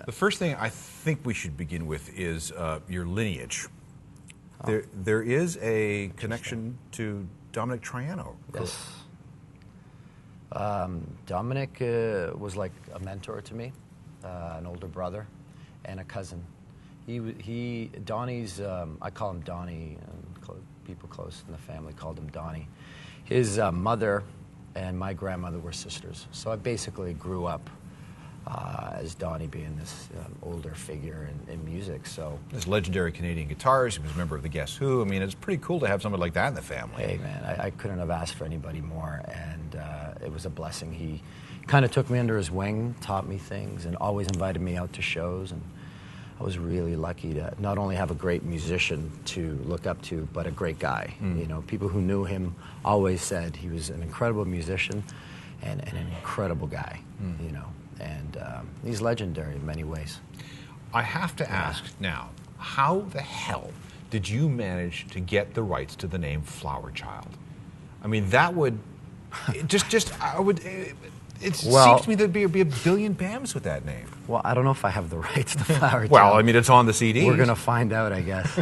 The first thing I think we should begin with is your lineage. Oh. There is a connection to Dominic Triano. Yes. Dominic was like a mentor to me, an older brother, and a cousin. Donnie's, I call him Donnie, and people close in the family called him Donnie. His mother and my grandmother were sisters, so I basically grew up as Donnie being this older figure in music. So this legendary Canadian guitarist, he was a member of the Guess Who. I mean, it's pretty cool to have somebody like that in the family. Hey, man, I couldn't have asked for anybody more, and it was a blessing. He kind of took me under his wing, taught me things, and always invited me out to shows. And I was really lucky to not only have a great musician to look up to, but a great guy. You know, people who knew him always said he was an incredible musician and an incredible guy. You know. And he's legendary in many ways. I have to ask now, how the hell did you manage to get the rights to the name Flowerchild? I mean, that would it seems to me there'd be a billion bands with that name. Well, I don't know if I have the rights to Flowerchild. Well, I mean, it's on the CD. We're going to find out, I guess.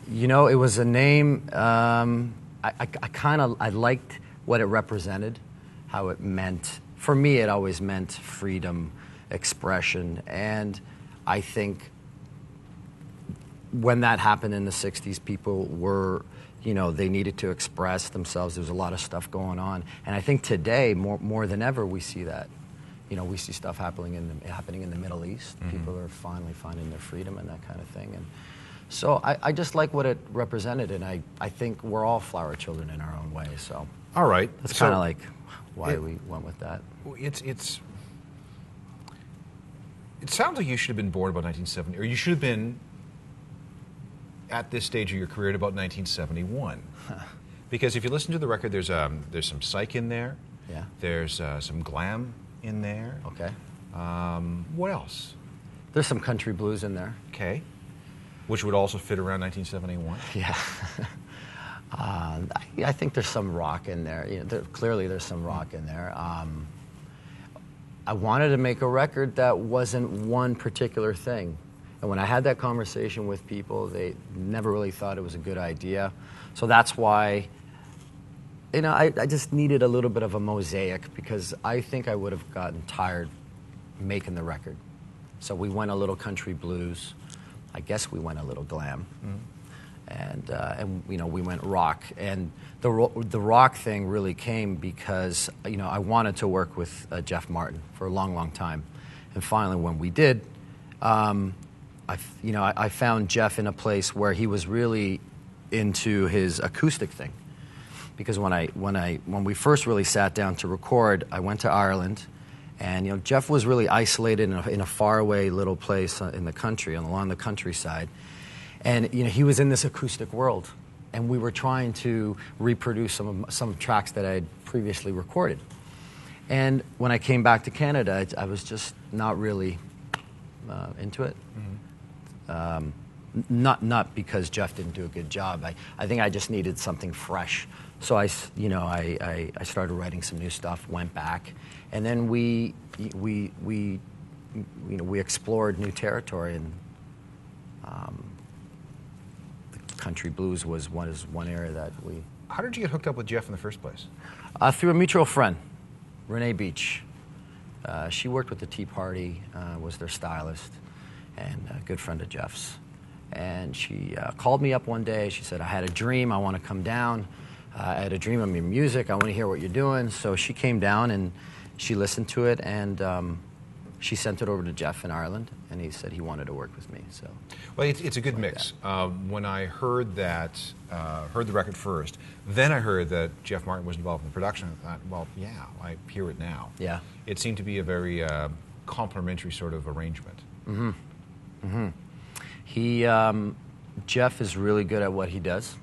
You know, it was a name, I liked what it represented, how it meant. For me, it always meant freedom, expression, and I think when that happened in the 60s, people were, you know, they needed to express themselves. There was a lot of stuff going on, and I think today, more than ever, we see that. You know, we see stuff happening in the Middle East. People are finally finding their freedom and that kind of thing, and so I just like what it represented, and I think we're all flower children in our own way. So all right, that's kind of like why we went with that. It sounds like you should have been born about 1970, or you should have been at this stage of your career at about 1971. Because if you listen to the record, there's some psych in there. Yeah. There's some glam in there. Okay. What else? There's some country blues in there. Okay. Which would also fit around 1971. Yeah. I think there's some rock in there. You know, clearly there's some rock in there. I wanted to make a record that wasn't one particular thing. And when I had that conversation with people, they never really thought it was a good idea. So that's why, you know, I just needed a little bit of a mosaic, because I think I would have gotten tired making the record. So we went a little country blues. I guess we went a little glam. And you know, we went rock, and the rock thing really came because, you know, I wanted to work with Jeff Martin for a long time, and finally when we did, I found Jeff in a place where he was really into his acoustic thing, because when we first really sat down to record, I went to Ireland, and you know, Jeff was really isolated in a faraway little place in the country, along the countryside. And you know, he was in this acoustic world, and we were trying to reproduce some tracks that I had previously recorded. And when I came back to Canada, I was just not really into it. Not because Jeff didn't do a good job. I think I just needed something fresh. So I started writing some new stuff, went back, and then we explored new territory, and country blues was one area that we... How did you get hooked up with Jeff in the first place? Through a mutual friend, Renee Beach. She worked with the Tea Party, was their stylist, and a good friend of Jeff's. And she called me up one day. She said, I had a dream. I want to come down. I had a dream of your music. I want to hear what you're doing. So she came down, and she listened to it, and she sent it over to Jeff in Ireland, and he said he wanted to work with me. So, well, it's a good mix. When I heard the record first, then I heard that Jeff Martin was involved in the production. I thought, well, yeah, I hear it now. Yeah, it seemed to be a very complimentary sort of arrangement. Jeff is really good at what he does.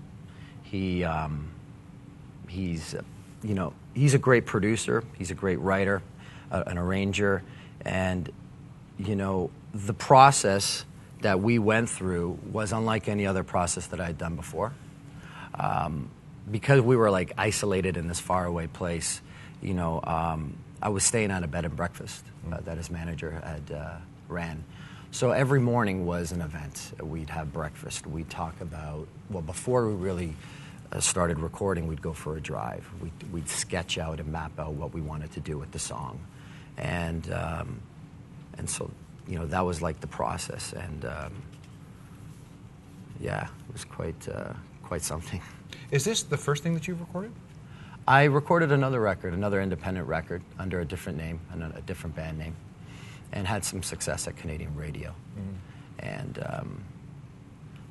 He's a great producer. He's a great writer, an arranger. And, you know, the process that we went through was unlike any other process that I had done before. Because we were, like, isolated in this faraway place, you know, I was staying at a bed and breakfast that his manager ran. So every morning was an event. We'd have breakfast. We'd talk about, well, before we really started recording, we'd go for a drive. We'd sketch out and map out what we wanted to do with the song. And so, you know, that was like the process. And yeah, it was quite something. Is this the first thing that you've recorded? I recorded another record, another independent record under a different name, a different band name, and had some success at Canadian radio. Mm-hmm. And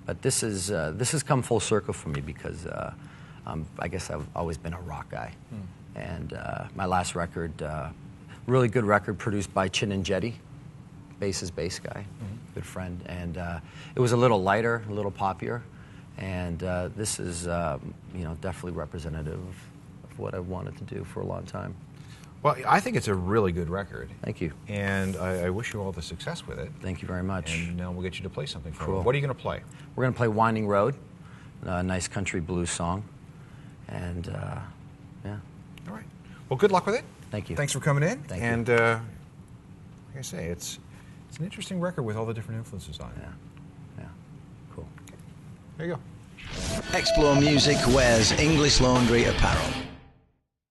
but this has come full circle for me because I guess I've always been a rock guy. Mm. And my last record, really good record produced by Chin and Jetty, bass guy, good friend. And it was a little lighter, a little poppier. And this is, you know, definitely representative of what I've wanted to do for a long time. Well, I think it's a really good record. Thank you. And I wish you all the success with it. Thank you very much. And now we'll get you to play something for Cool. me. What are you going to play? We're going to play Winding Road, a nice country blues song. And, yeah. All right. Well, good luck with it. Thank you. Thanks for coming in. Thank and, you. like I say, it's an interesting record with all the different influences on it. Yeah. Cool. There you go. Explore Music wears English Laundry apparel.